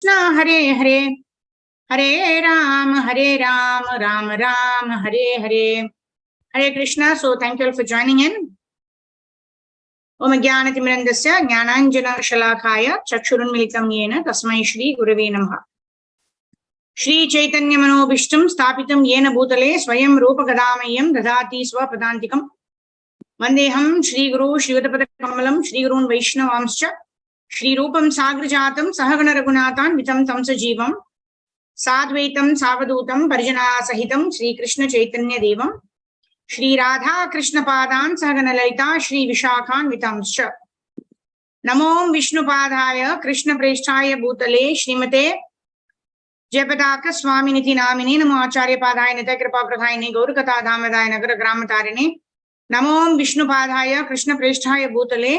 Krishna Hare Hare Hare Ram Ram Ram Hare Hare Hare Krishna. So thank you all for joining in. ओम ज्ञानतिमिरन्दस्य ज्ञानाञ्जनशलाकाय चक्षुरुन्मिलितं येन तस्मै श्री गुरवे नमः. श्री चैतन्य मनोभीष्टं स्थापितं येन भूतले स्वयं रूपगदामह्यं ददाति स्वपदान्तिकं. वन्देऽहं श्रीगुरु श्रीयुतपदकमलं श्रीगुरून् वैष्णवांश्च श्रीरूपं साग्रजातं सहगण रघुनाथान्वितं तं सजीवं साद्वैतं सावधूतं परिजनासहितं श्रीकृष्ण चैतन्य देवं श्री राधा कृष्ण पादान् सहगण ललिता श्री विशाखान्वितांश्च. नमो विष्णुपादाय कृष्ण प्रेष्ठाय भूतले श्रीमते जयपताक स्वामिनिति नामिने. नमो आचार्य पादाय नित्य कृपा प्रदायिने गौरकथा धामदाय नगर ग्राम तारिणे. नमो विष्णुपादाय कृष्ण प्रेष्ठाय भूतले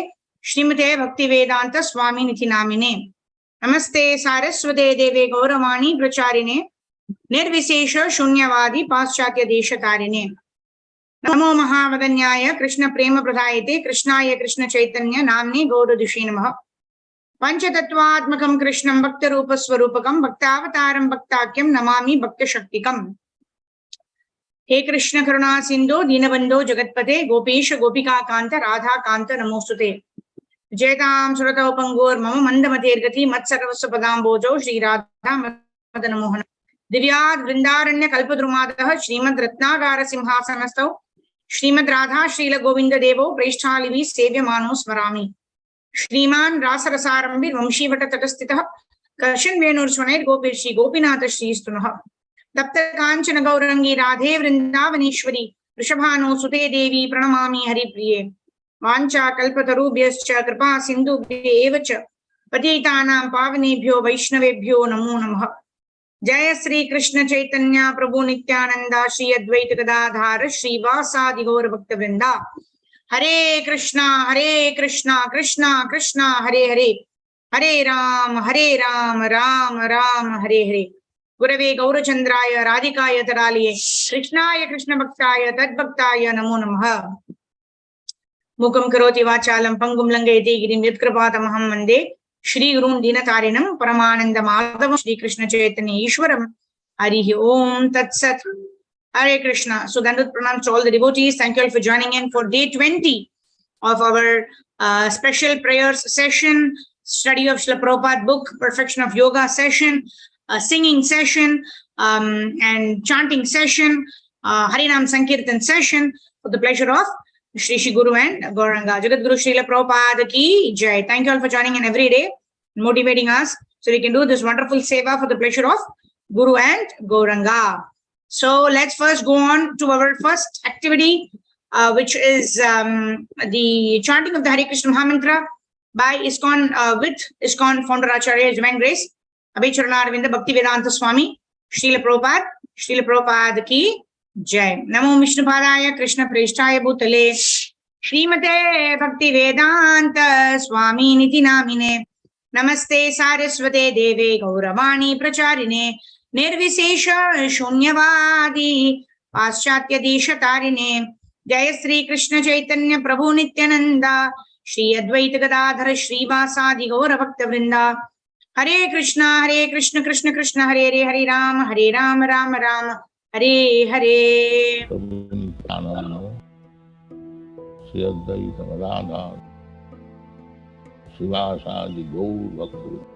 श्रीमते भक्ति वेदांत स्वामिनिति नामिने. नमस्ते सारस्वते देवे गौरवाणी प्रचारिणे निर्विशेष शून्यवादी पाश्चात्य देशतारिणे. नमो महावदन्याय कृष्ण प्रेम प्रदायते कृष्णाय कृष्ण चैतन्य नाम्ने गौरदुषे नमः. पंचतत्वात्मकं कृष्णं भक्त रूप स्वरूपकं भक्तावतारं भक्ताख्यं नमामि भक्त शक्तिकम्. हे कृष्ण करुणा सिंधु दीनबंधो जगत्पते गोपीश गोपिका कांत राधा कांत नमोस्तुते. जयतां सुरतौ पंगोर्मम मंदमतेर्गति मत्सर्वस्व पदाम्बोजो श्री राधा मदन मोहन. दिव्याद् वृंदारण्य कल्पद्रुमादः श्रीमद् रत्नागार सिंहासनस्थौ श्रीमद् राधा श्रील गोविंद देवो प्रेष्ठालिभिः सेव्यमानो स्मरामि. श्रीमान् रासरसारंभिर् वंशीवट तटस्थितः कर्षन् वेणुर्स्वनैर् गोपीर्षि गोपीनाथ श्रीस्तुनः. तप्त कांचन गौरंगी राधे वृंदावनेश्वरी वृषभानो सुते देवी प्रणमामि हरिप्रिये. वाञ्छा कल्पतरुभ्यश्च कृपा सिन्धुभ्येव च पतितानां पावनेभ्यो वैष्णवेभ्यो नमो नमः. जय श्री कृष्ण चैतन्य प्रभु नित्यानंद श्री अद्वैत गदाधार श्रीवासादि गौर भक्त वृंदा. हरे कृष्णा कृष्णा कृष्णा हरे हरे हरे राम राम राम हरे हरे. गुरवे गौरचंद्राय राधिकाय तरालये कृष्णाय कृष्ण भक्ताय तद्भक्ताय नमो नमः. मुखं करोति वाचालं पंगुं लंघयति गिरिं यत्कृपातमहं वन्दे श्रीगुरून् दीनतारिणं परमानंद माधवं श्रीकृष्ण चैतन्य ईश्वरं. हरि ओम तत्सत्. Hare Krishna. So Dandut pranams to all the devotees. Thank you all for joining in for day 20 of our special prayers session, study of Srila Prabhupada book, Perfection of Yoga session, singing session, and chanting session, Harinam Sankirtan session for the pleasure of Shri Shri Guru and Gauranga. Jagat Guru Srila Prabhupada ki jai. Thank you all for joining in every day, motivating us so we can do this wonderful seva for the pleasure of Guru and Gauranga. So let's first go on to our first activity, which is the chanting of the Hare Krishna Mahamantra by ISKCON, with ISKCON founder Acharya Divine Grace Abhay Charanarvinda Bhakti Vedanta Swami Srila Prabhupada ki जय. नमो विष्णुपादाय कृष्ण प्रेष्ठाय भूतले श्रीमते भक्ति वेदांत स्वामिनिति नामिने. नमस्ते सारस्वते देवे गौरवाणी प्रचारिणे निर्विशेष शून्यवादी पाश्चात्य देशतारिणे. जय श्री कृष्ण चैतन्य प्रभु नित्यानंद श्री अद्वैत गदाधर श्रीवासादि गौर भक्त वृंदा. हरे कृष्ण कृष्ण कृष्ण हरे हरे हरे राम राम राम हरे हरे. श्री अद्वैत गदाधर श्रीवासादि गौर भक्त.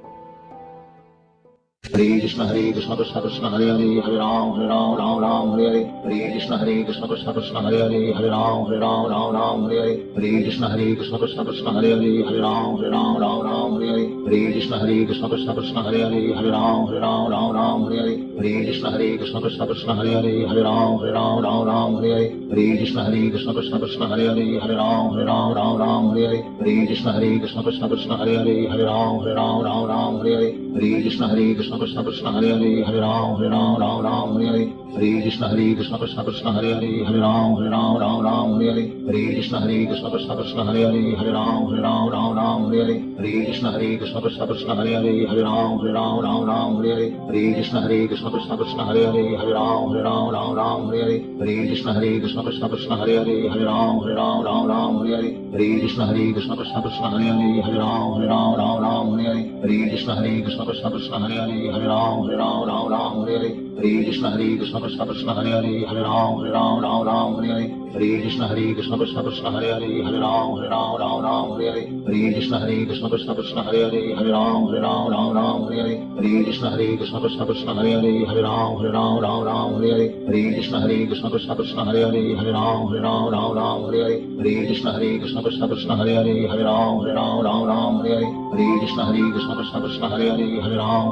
हरे कृष्ण कृष्ण कृष्ण हरे हरे हरे राम राम हरे हरे. हरे कृष्ण कृष्ण कृष्ण हरे हरे हरे राम राम हरे हरे. हरे कृष्ण कृष्ण कृष्ण हरे हरे हरे राम राम हरे हरे. हरे कृष्ण कृष्ण कृष्ण हरे हरे हरे राम राम हरे हरे. हरे कृष्ण कृष्ण कृष्ण हरे हरे हरे राम राम हरे हरे. हरे कृष्ण कृष्ण कृष्ण हरे हरे हरे राम राम हरे हरे. हरे कृष्ण कृष्ण कृष्ण हरे हरे हरे राम राम हरे हरे. हरे Krishna Krishna Krishna Krishna Hare Hare Hare Ram Ram Ram Hare Hare Hare Krishna Krishna Krishna Hare Hare Hare Ram Ram Hare Hare Hare Krishna Krishna Krishna Hare Hare Hare Ram Ram Hare Hare Hare Krishna Krishna Krishna Hare Hare Hare Ram Ram Hare Hare Hare Krishna Krishna Krishna Krishna Hare Hare Hare Ram Ram Hare Hare Hare Krishna Krishna Krishna Krishna Hare Hare Hare Ram Ram Hare Hare Hare Krishna Krishna Krishna Krishna Hare Hare Hare Ram Ram Hare Hare Hare Krishna Krishna Krishna Krishna Hare Hare Hare Ram Hare Hare Hare Krishna Krishna Krishna Krishna Hare Hare Hare Ram Hare Hare Hare Krishna Krishna Krishna Krishna Hare Hare Hare Ram Hare Hare Hare Krishna Krishna Krishna Krishna Hare Hare Hare Ram Hare Hare Hare Krishna Krishna Krishna Krishna Hare Hare Hare Ram Hare Hare Hare Krishna Krishna Krishna Krishna Hare Hare Hare Ram Hare Hare Hare Krishna Krishna Krishna Krishna Hare Hare Hare Ram Hare Hare Hare Krishna Krishna Krishna Krishna Hare Hare Hare Ram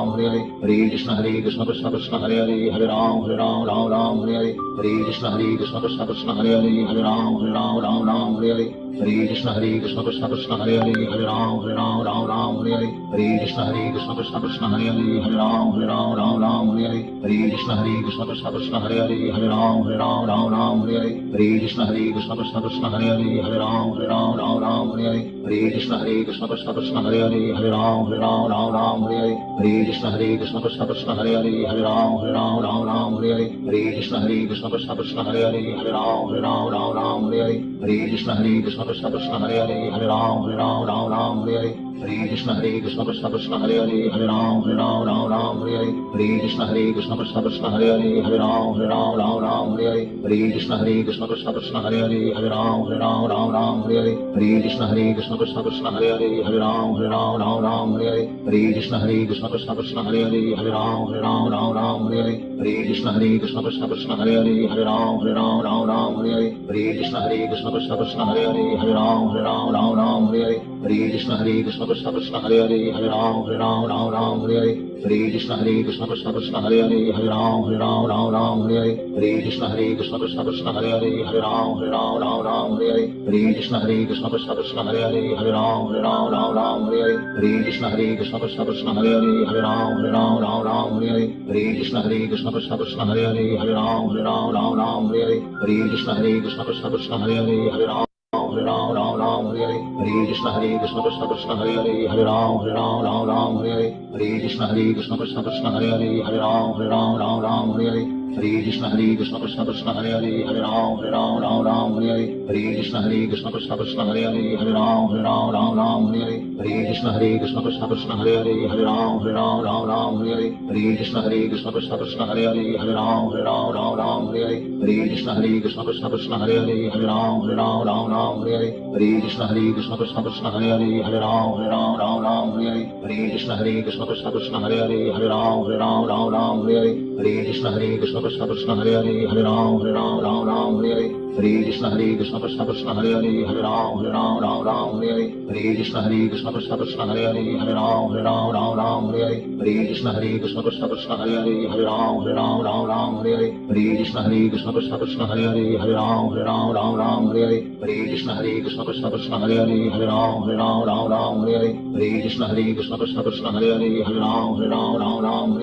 Hare Hare Hare Krishna Krishna Krishna Krishna Hare Hare Hare Ram Hare Hare Hare Krishna Krishna Krishna Krishna Hare Hare Hare Ram Hare Hare Hare Krishna Krishna Krishna Krishna Hare Hare Hare Ram Hare Hare Hare Krishna Krishna Krishna Krishna Hare Hare Hare Ram Hare Hare Hare Krishna Krishna Krishna Krishna Hare Hare Hare Ram Hare Hare Hare Krishna Krishna Krishna Krishna Hare Hare Hare Ram Hare Hare Hare Krishna Krishna Krishna Krishna Hare Hare Hare Ram Hare Hare Hare Krishna Krishna Krishna Krishna Hare Hare Hare Ram Hare Hare Hare Krishna Krishna Krishna Krishna Hare Hare Hare Ram Hare Hare Hare Krishna Krishna Krishna Krishna Hare Hare Hare Ram Hare Hare Hare Krishna Krishna Krishna Krishna Hare Hare Hare Ram Hare Hare Hare Krishna Krishna Krishna Krishna Hare Hare Hare Ram Hare Hare Hare Krishna Krishna Krishna Krishna Hare Hare Hare Ram Hare Hare Hare Krishna Krishna Krishna Krishna Hare Hare Hare Ram Hare Hare Hare Krishna Krishna Krishna Krishna Hare Hare Hare Ram Hare Hare Hare Krishna Krishna Krishna Krishna Hare Hare Hare Ram Hare Hare Hare Krishna Krishna Krishna Krishna Hare Hare Hare Ram Hare Hare Hare Krishna Krishna Krishna Krishna Hare Hare Hare Ram Hare Hare Hare Krishna Krishna Krishna Krishna Hare Hare Hare Ram Hare Hare Hare Krishna Krishna Krishna Krishna Hare Hare Hare Ram Hare Hare Hare Krishna Krishna Krishna Krishna Hare Hare Hare Ram Hare Hare Hare Krishna Krishna Krishna Krishna Hare Hare Hare Ram Hare Hare Hare Krishna Krishna Krishna Krishna Hare Hare Hare Ram Hare Hare Hare Krishna Krishna Krishna Krishna Hare Hare Hare Ram Hare Hare Hare Krishna Krishna Krishna Krishna Hare Hare Hare Ram Hare Hare Hare Krishna Krishna Krishna Krishna Hare Hare Hare Ram Hare Hare Hare Krishna Krishna Krishna Krishna Hare Hare Hare Ram Hare Hare Hare Krishna Krishna Krishna Krishna Hare Hare Hare Ram Hare Hare Hare Krishna Krishna Krishna Krishna Hare Hare Hare Ram Hare Hare Hare Krishna Krishna Krishna Krishna Hare Hare Hare Ram Hare Hare Hare Krishna Krishna Krishna Krishna Hare Hare Hare Ram Hare Hare Hare Krishna Krishna Krishna Krishna Hare Hare Hare Ram Hare Hare Hare Krishna Krishna Krishna Krishna Hare Hare Hare Ram Hare Hare Hare Krishna Krishna Krishna Krishna Hare Hare Hare Ram Hare Hare Hare Krishna Krishna Krishna Krishna Hare Hare Hare Ram Hare Hare Hare Krishna Krishna Krishna Krishna Hare Hare Hare Ram Hare Hare Hare Krishna Krishna Krishna Krishna Hare Hare Hare Ram Hare Hare Hare Krishna Krishna Krishna Krishna Hare Hare Hare Ram Hare Hare Hare Krishna Krishna Krishna Krishna Hare Hare Hare Ram Hare Hare Hare Krishna Krishna Krishna Krishna Hare Hare Hare Ram Hare Hare Hare Krishna Krishna Krishna Krishna Hare Hare Hare Ram Hare Hare Hare Krishna Krishna Krishna Krishna Hare Hare Hare Ram Hare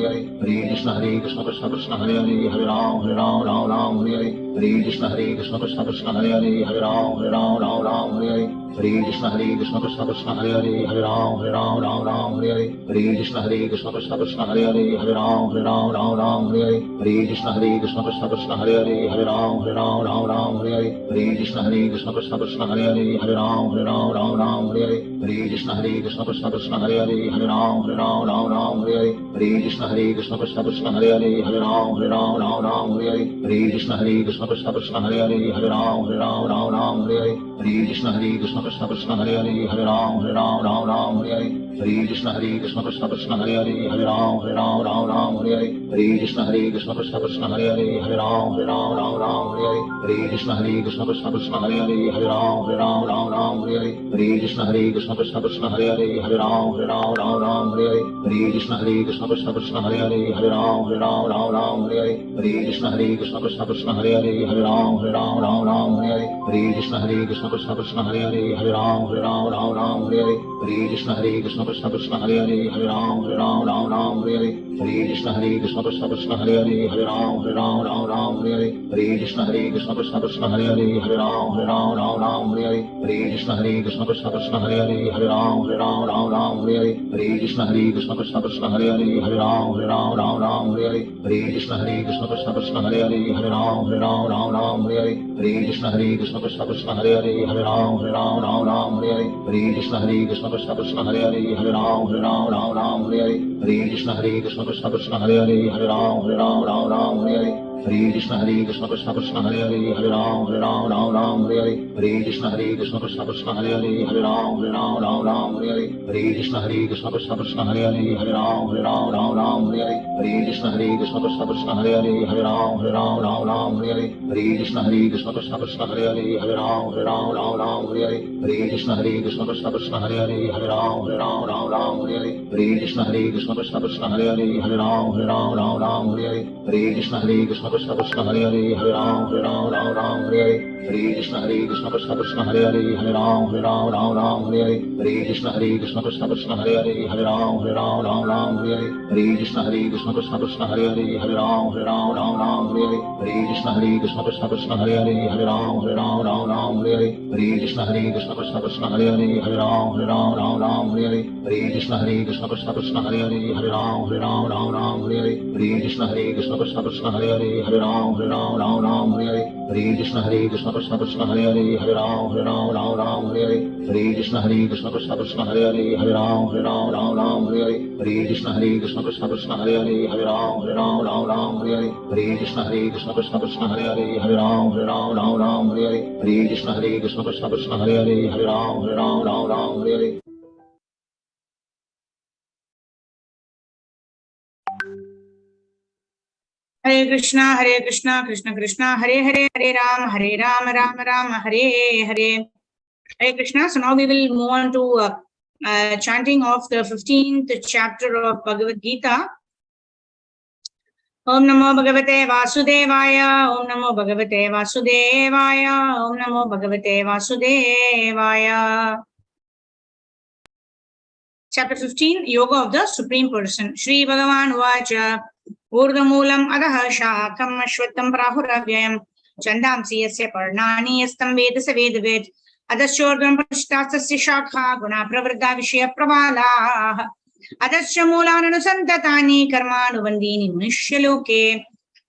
Hare Hare Krishna Krishna Krishna Krishna Hare Hare Hare Ram Hare Hare Hare Krishna Krishna Krishna Krishna Hare Hare Hare Ram Hare Hare Hare Krishna Krishna Krishna Krishna Hare Hare Hare Ram Hare Hare Hare Krishna Krishna Krishna Krishna Hare Hare Hare Ram Hare Hare Hare Krishna Krishna Krishna Krishna Hare Hare Hare Ram Hare Hare Hare Krishna Krishna Krishna Krishna Hare Hare Hare Ram Hare Hare Hare Krishna Krishna Krishna Krishna Hare Hare Hare Ram Hare Hare Hare Krishna Krishna Krishna Krishna Hare Hare Hare Ram Hare Hare Hare Krishna Krishna Krishna Krishna Hare Hare Hare Ram Hare Hare Hare Krishna Krishna Krishna Krishna Hare Hare Hare Ram Hare Hare Hare Krishna Krishna Krishna Krishna Hare Hare Hare Ram Hare Hare Hare Krishna Krishna Krishna Krishna Hare Hare Hare Ram Hare Hare Hare Krishna Krishna Krishna Krishna Hare Hare Hare Ram Hare Hare Hare Krishna Krishna Krishna Krishna Hare Hare Hare Ram Hare Hare Hare Krishna Krishna Krishna Krishna Hare Hare Hare Ram Hare Hare Hare Krishna Krishna Krishna Krishna Hare Hare Hare Ram Ram Hare Hare Hare Krishna Krishna Krishna Hare Hare Hare Ram Ram Ram Hare Hare Hare Krishna Krishna Krishna Hare Hare Hare Ram Ram Hare Hare Hare Krishna Krishna Krishna Hare Hare Hare Ram Ram Hare Hare Hare Krishna Krishna Krishna Hare Hare Hare Ram Ram Hare Hare Hare Krishna Krishna Krishna Hare Hare Hare Ram Ram Hare Hare Hare Krishna Krishna Krishna Hare Hare Hare Ram Ram Hare Hare Hare Krishna Krishna Krishna Hare Hare Hare Ram Hare Hare Hare Krishna Krishna Krishna Hare Hare Hare Ram Hare Hare Hare Krishna Krishna Krishna Hare Hare Hare Ram Hare Hare Hare Krishna Krishna Krishna Hare Hare Hare Ram Hare Hare Hare Krishna Krishna Krishna Hare Hare Hare Ram Hare Hare Hare Krishna Krishna Krishna Hare Hare Hare Ram Hare Hare Hare Krishna Krishna Krishna Hare Hare Hare Ram Hare Hare Hare Krishna Krishna Krishna Hare Hare Hare Ram Hare Hare Hare Krishna Krishna Krishna Hare Hare Hare Ram Hare Hare Hare Krishna Krishna Krishna Hare Hare Hare Ram Hare Hare Hare Krishna Krishna Krishna Hare Hare Hare Ram Hare Hare Hare Krishna Krishna Krishna Hare Hare Hare Ram Hare Hare Hare Krishna Krishna Krishna Hare Hare Hare Ram Hare Hare Hare Krishna Krishna Krishna Hare Hare Hare Ram Hare Hare Hare Krishna Krishna Krishna Hare Hare Hare Ram Hare Hare Hare Krishna Krishna Krishna Hare Hare Hare Ram Hare Hare Hare Krishna Krishna Krishna Hare Hare Hare Ram Hare Hare Hare Krishna Krishna Krishna Hare Hare Hare Ram Hare Hare Hare Krishna Krishna Krishna Hare Hare Hare Ram Hare Hare Hare Krishna Krishna Krishna Hare Hare Hare Ram Hare Hare Hare Krishna Krishna Krishna Hare Hare Hare Ram Hare Hare Hare Krishna Krishna Krishna Hare Hare Hare Ram Hare Hare Hare Krishna Krishna Krishna Hare Hare Hare Ram Ram Ram Hare Hare. Hare Krishna. So now we will move on to chanting of the 15th chapter of Bhagavad Gita. Om Namo Bhagavate Vasudevaya. Om Namo Bhagavate Vasudevaya. Om Namo Bhagavate Vasudevaya. Chapter 15, Yoga of the Supreme Person. Shri Bhagavan Vacha Urdhamulam Adaha Shakam Ashwatam Prahuravyayam Chandamsi Yasya Parnani Yastam Vedasa Vedavet Adashordham Prashtastasya Shakha Guna Pravriddha Vishya Pravala Adasya Mulananusanthatani Karmanuvandini Munishyaluke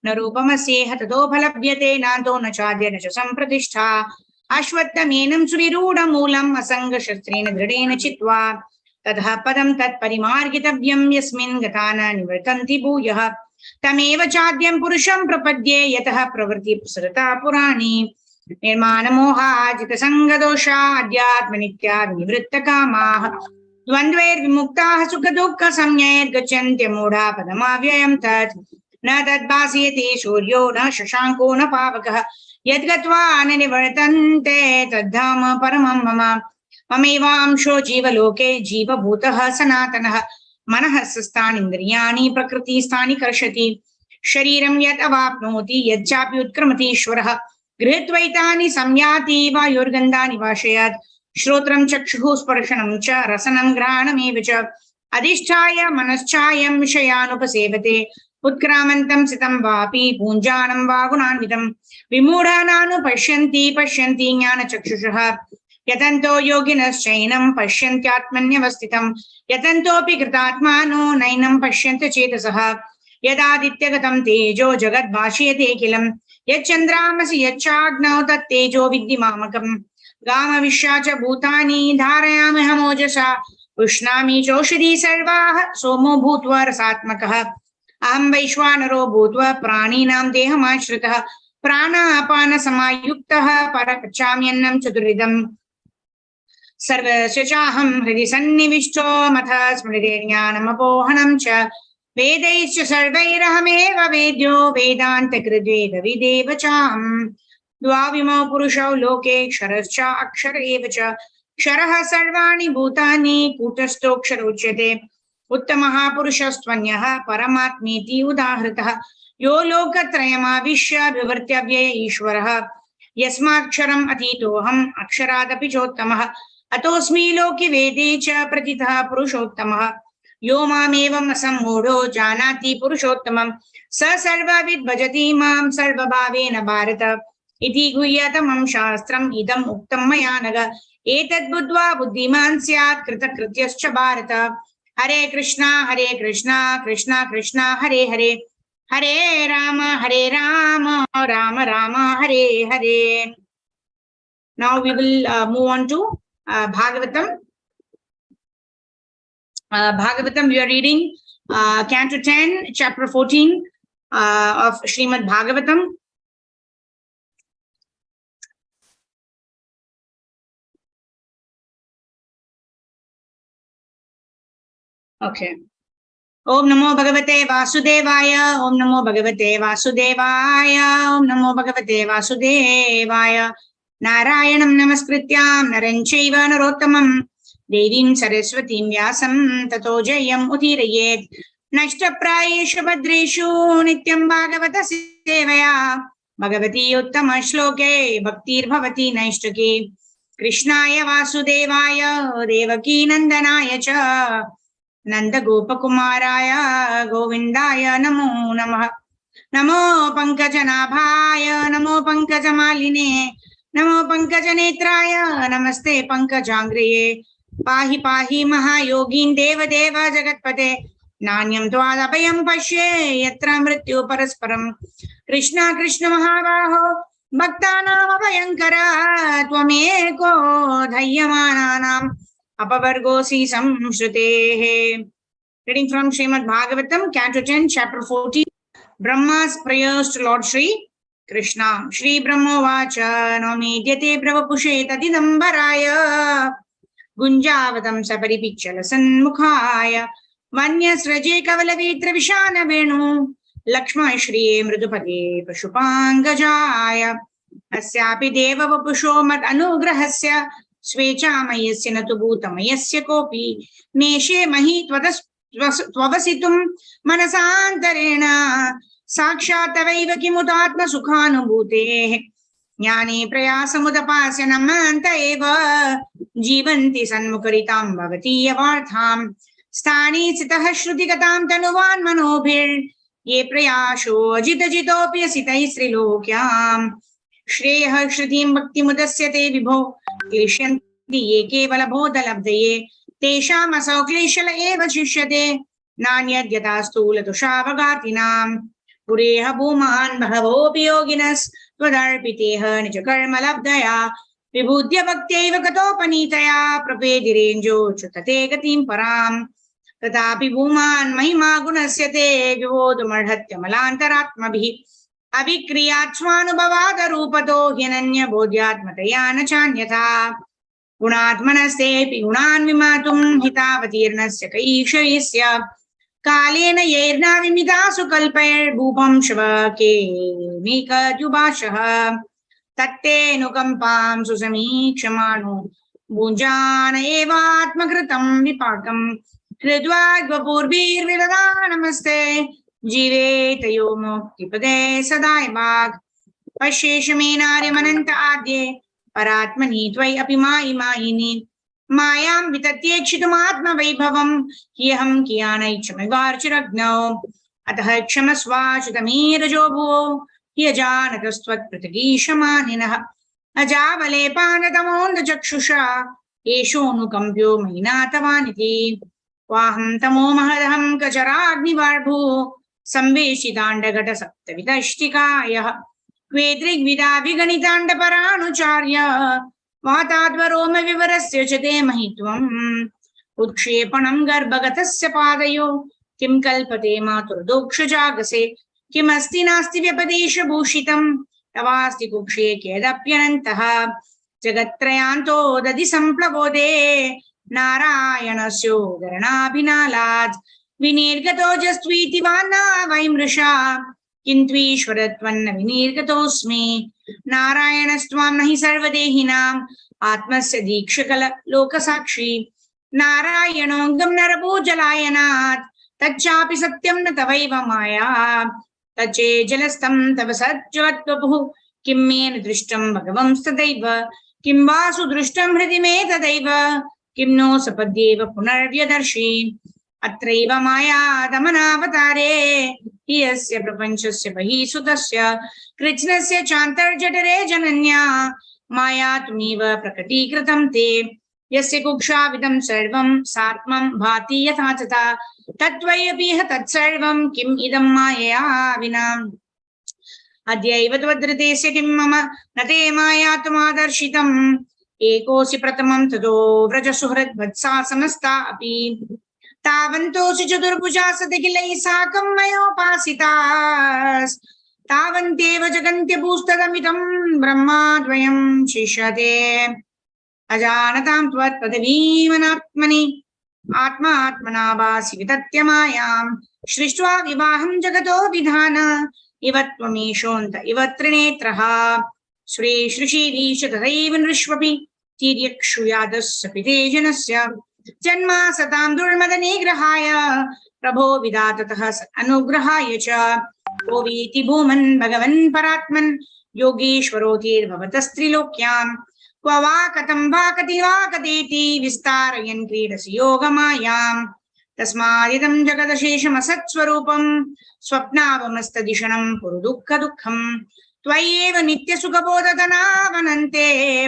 Narupamasye Hatado Phalabhyate Nanto Nachadya Nacha Sampratishta Ashwattamenam Suviruda Mulam Asanga Shastrena Dridena Chitva ततः पदं तत्परिमार्गितव्यं यस्मिन् गता न निवर्तन्ति भूयः तमेव चाद्यं पुरुषं प्रपद्ये यतः प्रवृत्ति प्रसरता पुराणी निर्माणमोहाजितसङ्गदोषा अध्यात्मनित्या विनिवृत्तकामाः द्वन्द्वैर्विमुक्ताः सुखदुःखसंज्ञैर्गच्छन्त्यमूढा पदमाव्ययं तत् न तद्भासयति सूर्यो न शशाङ्को न पावकः यद्गत्वा न निवर्तन्ते तद्धाम परमं मम ममेवांशो जीवलोके जीवभूतः सनातनः मनः स्वस्थानीन्द्रियाणि प्रकृतिस्थानि कर्षति शरीरं यत् अवाप्नोति यच्चापि उत्क्रमतीश्वरः गृहीत्वैतानि संयाति वायुर्गन्धानि वाशयात् श्रोत्रं चक्षुः स्पर्शनं च रसनं घ्राणमेव च अधिष्ठाय मनश्चायं विषयानुपसेवते उत्क्रामन्तं सितं वापि भुञ्जानं वा गुणान्वितं विमूढानानुपश्यन्ति पश्यन्ति ज्ञानचक्षुषः यतन्तो योगिनश्चैनं पश्यन्त्यात्मन्यवस्थितं यतन्तोऽपि कृतात्मानो नैनं पश्यन्ति चेतसः यदादित्यगतं तेजो जगद्भाषयते किलं यच्चन्द्रामसि यच्चाग्नौ तत्तेजो विद्धिमामकम् गामविश्या च भूतानि धारयाम्यहमोजसा उष्णामि चौषधी सर्वाः सोमो भूत्वा रसात्मकः अहं वैश्वानरो भूत्वा प्राणिनां देहमाश्रितः प्राणापानसमायुक्तः परपचाम्यन्नं चतुर्विधम् सर्वस्य चाहं हृदि सन्निविष्टो मथ स्मृतिर्ज्ञानमपोहनं च वेदैश्च सर्वैरहमेव वेद्यो वेदान्तकृद्वेदविदेव चाहम् द्वाविमौ पुरुषौ लोके क्षरश्च अक्षर एव च क्षरः सर्वाणि भूतानि कूटस्थोऽक्षर उच्यते उत्तमः पुरुषस्त्वन्यः परमात्मेति उदाहृतः यो लोकत्रयमाविश्य विवर्त्यव्यय ईश्वरः यस्माक्षरम् अतीतोऽहम् अक्षरादपि चोत्तमः अतोऽस्मि लोके वेदे च प्रतितः पुरुषोत्तमः यो मामेवम् असम्मूढो जानाति पुरुषोत्तमं स सर्वविद् भजति मां सर्वभावेन भारत इति गुह्यतमं शास्त्रम् इदम् उक्तं मया नघ एतद् बुद्ध्वा बुद्धिमान् स्यात् कृतकृत्यश्च भारत हरे Krishna Krishna Krishna Hare Hare Hare Ram Ram Ram Hare Hare. Now we will move on to Bhagavatam. Bhagavatam, we are reading Canto 10, Chapter 14 of Srimad Bhagavatam. Okay. Om Namo Bhagavate Vasudevaya, Om Namo Bhagavate Vasudevaya, Om Namo Bhagavate Vasudevaya. Narayanam Namaskrityam Naranchaiva Narottamam Devim Saraswatim Vyasam Tato Jayam Udirayet Nashtaprayeshu Bhadreshu Nityam Bhagavata Sevaya Bhagavati Uttama Shloke Bhaktir Bhavati Naishtake Krishnaya Vasudevaya Devaki Nandanaya Cha Nanda Gopakumaraya Govindaya Namo Namah Namo Pankajanabhaya Namo Pankajamaline Namo Pankajanetraya Namaste Pankajangriye Pahi Pahi Mahayogin Deva Deva Jagatpate Nanyam Twadapayam Pashe Yatra Mrityu Parasparam Krishna Krishna Mahabaho Bhaktanam Abhayankara Tvameko Dhayyamananam Apavargosi Samshrutehe. Reading from Srimad Bhagavatam, Canto 10, Chapter 14, Brahma's Prayers to Lord Shri Krishna. Shri Brahma Vacha Nomedyate Pravapushe Tadidambaraya Gunjavatam Saparipichala Sanmukhaya Vanya Sraje Kavalavitra Vishana Venu Lakshma Shri Mridupade Pashupangajaya Asyapi Deva Vapusho Mat Anugrahasya Svechamayasya Natu Bhutamayasya Kopi Neshe Mahi Tvavasitum Manasantarena Sakshatavaiva Kimutatma Sukhanubhutehe Jnane Prayasamudapasya Namanta Eva Jivanti Sanmukaritam Bhavati Yavartham Sthani Sitaha Shrutikatam Tanuvan Manobhir Ye Prayasho Ajita Jitopi Asitai Srilokyam Shreha Shrutim Bhakti Mudasyate Vibho Klishyanti Ye Kevala Bodhalabdaye Tesham Asau Kleshal Eva Shishyate Nanyadhyata Stula Tushavagartinam Pureha Bhuman Bhavopi Yoginas Tvadarpiteha Nijakarma Labdaya Vibhudya Bhakteva Katopanitaya Prapedirenjo Chutate Gatim Param Tatapi Bhuman Mahima Gunasyate Vivodhamarhatya Malantaratmabhi Abhikriyatmanubhavada Rupato Hyananya Bodhyatmatayana Chanyatha Gunatmanastepi Gunan Vimatum Hitavatirnasya Kaishayasya Kalena Yerna Vimitasu Kalpair Bhupam Shavake Mika Jubashaha Tatte Nukampam Susamikshmanu Bunjana Evatmakritam Vipakam Hridvadvapurbir Vidadanamaste Jive Tayo Muktipade Sadaibhag Pasheshaminarimananta Adye Paratmani Tvai Apimai Mahini Mayam Vitatyekshitumatma Vaibhavam Hyaham Kiyanaichamagarchiragno Ataha Kshamasvachitamirajobhu Hyajanatastvat Pratagishamaninaha Ajavale Panatamonda Chakshusha Yeshonukampyo Mainatavaniti Vaham Tamo Mahadham Kacharagnivarbhu Samveshitandagata Saptavitashtikaya Vedrig Vidaviganitanda Paranucharya Vatadvaroma Vivarasya Chate Mahitvam Utshepanam Garbhagatasya Padayo Kim Kalpate Maturdoksha Jagase Kim Asti Nasti Vyapadesha Bhushitam Tavasti Kukshe Kedapyanantaha Jagatrayanto Dadi Samplavode Narayanasyo Dharanabhinalad Vinirgato Jastviti Vana Vaimrisha Kintvishwaratvanna Vinirgatosmi Narayanastvam Nahi Sarvadehinam Atmasya Dikshakala Lokasakshi Narayanongam Narabhojalayanat Tachapi Satyam Natavaiva Maya Tache Jalastam Tavasatjavatvapuh Kim Men Drishtam Bhagavam Stadaiva Kim Vasu Drishtam Hridime Tadaiva Kim No Sapadyeva Punarvyadarshi अत्रैव माया दमनावतारे यस्य प्रपञ्चस्य बहिः सुतस्य कृष्णस्य चान्तर्जठरे जनन्या माया तुमीव प्रकटीकृतं ते यस्य कुक्षाविदं सर्वं सात्मं भाति यथा तथा तत्त्वय्यपिह तत्सर्वं किम् इदं मायया विना अद्यैव त्वद्रतेस्य किं मम न ते मायातुमादर्शितम् एकोऽसि प्रथमं ततो व्रजसुहृद्वत्सा समस्ता अपि तावन्तोऽसि चतुर्भुजा सतिकिलैः साकं मयोपासितास्तावन्त्येव जगन्त्यभूस्तदमिदं ब्रह्माद्वयं शिष्यते अजानतां त्वत्पदवीमनात्मनि आत्मात्मना भासि वितत्य मायां सृष्ट्वा विवाहं जगतो विधान इव त्वमीशोऽन्त इव त्रिनेत्रः श्रीश्रीशीरीश तथैव नृष्वपि तिर्यक्षुयादस्य पिते जनस्य जन्मा सतां दुर्मदनिग्रहाय प्रभो विधाततः अनुग्रहाय च को वीति भूमन् भगवन् परात्मन् योगीश्वरोतिर्भवतस्त्रिलोक्यां क्व वा कथं वा कति वा कथेति विस्तारयन् क्रीडसि योगमायां तस्मादिदं जगदशेषमसत्स्वरूपं स्वप्नावमस्तदिशनं कुरु दुःखदुःखं त्वय्येव नित्यसुखबोधतनावनन्ते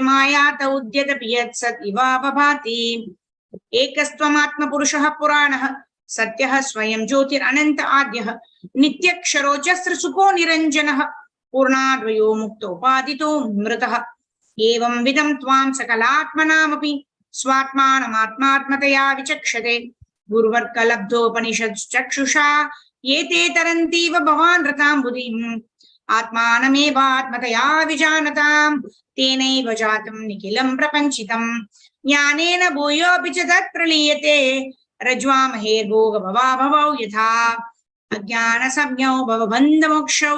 मायात उद्यतपि यत्सत् इवावभाति एकस्त्वमात्मपुरुषः पुराणः सत्यः स्वयं ज्योतिरनन्त आद्यः नित्यक्षरोजस्रसुखो निरञ्जनः पूर्णाद्वयो मुक्तोपादितो मृतः एवं विधं त्वां सकलात्मनामपि स्वात्मानमात्मात्मतया विचक्षते गुरुवर्गलब्धोपनिषच्चक्षुषा एते तरन्तीव भवान् रतां बुधिम् आत्मानमेवात्मतया विजानतां तेनैव जातं निखिलं प्रपञ्चितम् ज्ञानेन भूयोऽपि च तत् प्रलीयते रज्ज्वामहेर्भोगभवा भवौ यथा अज्ञानसंज्ञौ भवबन्धमोक्षौ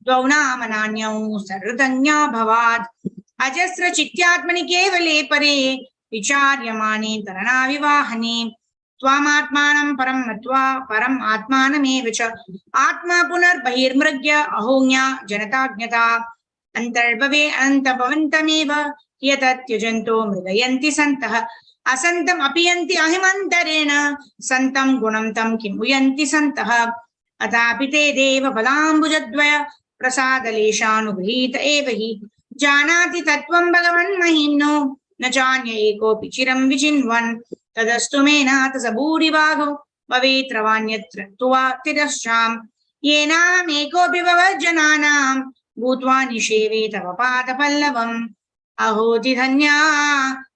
द्वौ नाम नान्यौ सर्वतज्ञा भवात् अजस्र चित्यात्मनि केवले परे विचार्यमाणे तरणाविवाहने त्वामात्मानं परं मत्वा परम् आत्मानमेव च आत्मा पुनर्बहिर्मृग्य अहोज्ञा जनताज्ञता अन्तर्भवे अनन्तभवन्तमेव यतत्यजन्तो मृगयन्ति सन्तः असन्तम् अपीयन्ति अहिमन्तरेण सन्तं गुणं तं किम् उयन्ति सन्तः अथापि ते देव बलाम्बुजद्वय प्रसादलेशानुगृहीत एव हि जानाति तत्त्वं भगवन् महिम्नो न चान्य एकोऽपि चिरं विचिन्वन् तदस्तु मे नाथ स भूरिभागो भवेत् रवान्यत्र तुवा तिरश्चाम् येनामेकोऽपि भवज्जनानां भूत्वा निषेवे तव पादपल्लवम् अहोति धन्या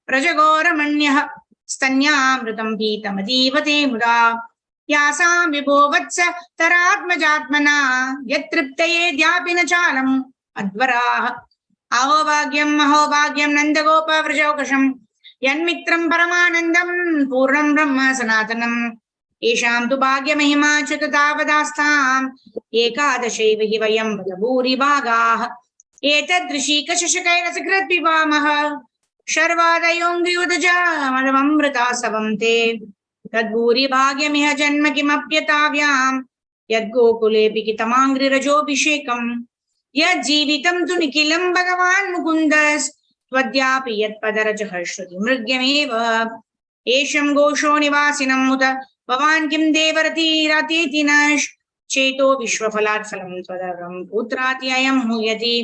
प्रजगोरमण्यः स्तन्यामृतं पीतमतीव ते मुदा यासां विभो वत्स तरात्मजात्मना यत्तृप्तयेद्यापि न चालम् अध्वराः अहोभाग्यं नन्दगोपव्रजौकशम् यन्मित्रं परमानन्दं पूर्णं ब्रह्म सनातनम् येषां तु भाग्यमहिमा च तावदास्ताम् एकादशैव हि वयं वद भूरिभागाः एतदृशीकशशकैरसकृत् पिबामः शर्वादयोऽङ्घ्रियुदजामृतासवं ते तद्भूरिभाग्यमिह जन्म किमप्यताव्यां यद्गोकुलेऽपि कितमाङ्घ्रिरजोऽभिषेकम् यज्जीवितं तु निखिलं भगवान् मुकुन्दस्त्वद्यापि यत्पदरजहर्षति मृग्यमेव एषं घोषो निवासिनं मुद भवान् किं देवरतिरातीति नश् चेतो विश्वफलात् फलं त्वदरं पुत्राति अयं हूयति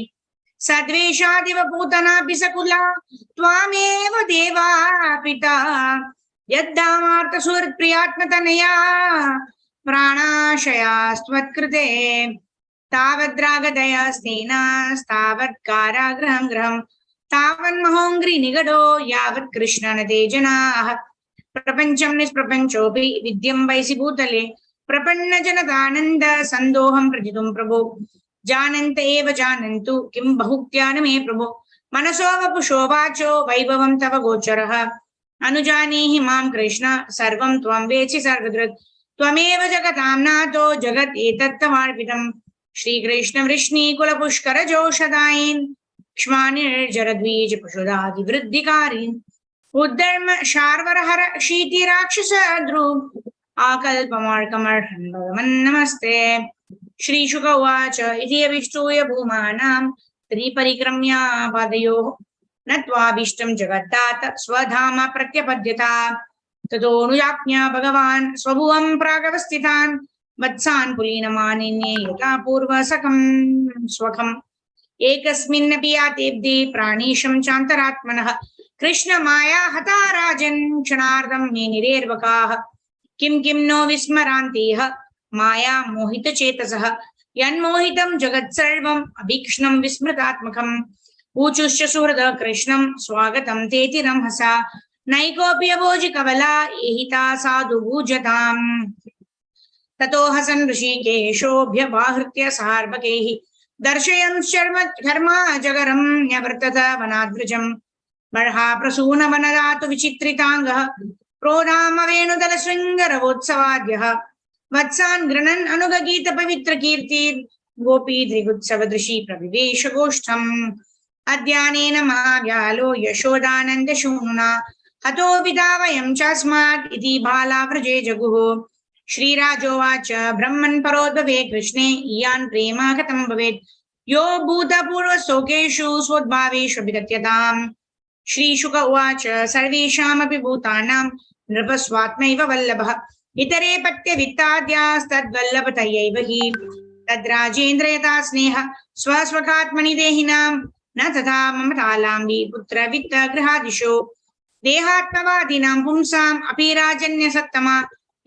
सद्वेषादिव पूतनापि सकुला त्वामेव देवा पिता यद्धामार्तसुहृत्प्रियात्मतनया प्राणाशयास्त्वत्कृते तावद्रागदयास्तेनास्तावत्कारागृहं गृहं तावन्महोङ्घ्रिनिगडो यावत् कृष्णनते जनाः प्रपञ्चं निष्प्रपञ्चोऽपि विद्यं वैसि भूतले प्रपन्नजनतानन्द सन्दोहं प्रथितुं प्रभो जानन्त एव जानन्तु किं बहुक्त्या न मे प्रभो मनसो वपुषो वाचो वैभवं तव गोचरः अनुजानीहि मां कृष्ण सर्वं त्वं वेत्सि सर्वदृक् त्वमेव जगतां नाथो जगत् एतत्तवार्पितम् श्रीकृष्ण वृष्णीकुलपुष्करजोषदायीन् क्ष्मानिर्जरद्वीज पशुदादिवृद्धिकारीन् उद्धर्म शार्वरहर शीतिराक्षसद्रु आकल्पमार्कमर्हन् भगवन्नमस्ते श्रीशुक उवाच इति अभिष्टूय भूमानां त्रिपरिक्रम्या पादयोः नत्वाभीष्टं जगद्दात स्वधाम प्रत्यपद्यता ततोऽनुजाज्ञा भगवान् स्वभुवं प्रागवस्थितान् वत्सान् पुलीनमानिन्ये यथा पूर्वसखं स्वखम् एकस्मिन्नपि यातेऽब्धे प्राणीशं चान्तरात्मनः कृष्णमाया हता राजन् क्षणार्धं मे निरेर्वकाः किं किं नो विस्मरान्तेह माया मोहितचेतसः यन्मोहितं जगत्सर्वम् अभीक्ष्णं विस्मृतात्मकम् ऊचुश्च सुहृद कृष्णं स्वागतं तेति रंहसा नैकोऽपि अभोजिकवला एहिता साधु भूजताम् ततो हसन् ऋषिकेशोऽभ्यवाहृत्य सार्वकैः दर्शयन् धर्माजगरं न्यवर्तत वनाद्वृजम् बर्हाप्रसूनवनदातु विचित्रिताङ्गः प्रोधामवेणुदलशृङ्गरवोत्सवाद्यः वत्सान् गृणन् अनुगगीतपवित्रकीर्ति गोपीधृगुत्सवदृशी प्रविवेश गोष्ठम् अद्यानेन महाव्यालो यशोदानन्दशूनुना हतो विधावयं चास्मात् इति बाला व्रजे जगुः श्रीराजोवाच ब्रह्मन् परोद्भवे कृष्णे इयान् प्रेम कथं भवेत् यो भूतपूर्वशोकेषु स्वोद्भावेषु विगत्यताम् श्रीशुक उवाच सर्वेषामपि भूतानां नृपस्वात्मैव वल्लभः इतरे पत्यवित्ताद्यास्तद्वल्लभतयैव हि तद्राजेन्द्र यथा स्नेह स्वस्वकात्मनि देहिनां न तथा ममतालाम्बि पुत्रवित्तगृहादिषु देहात्मवादिनां पुंसाम् अपि राजन्यसत्तमा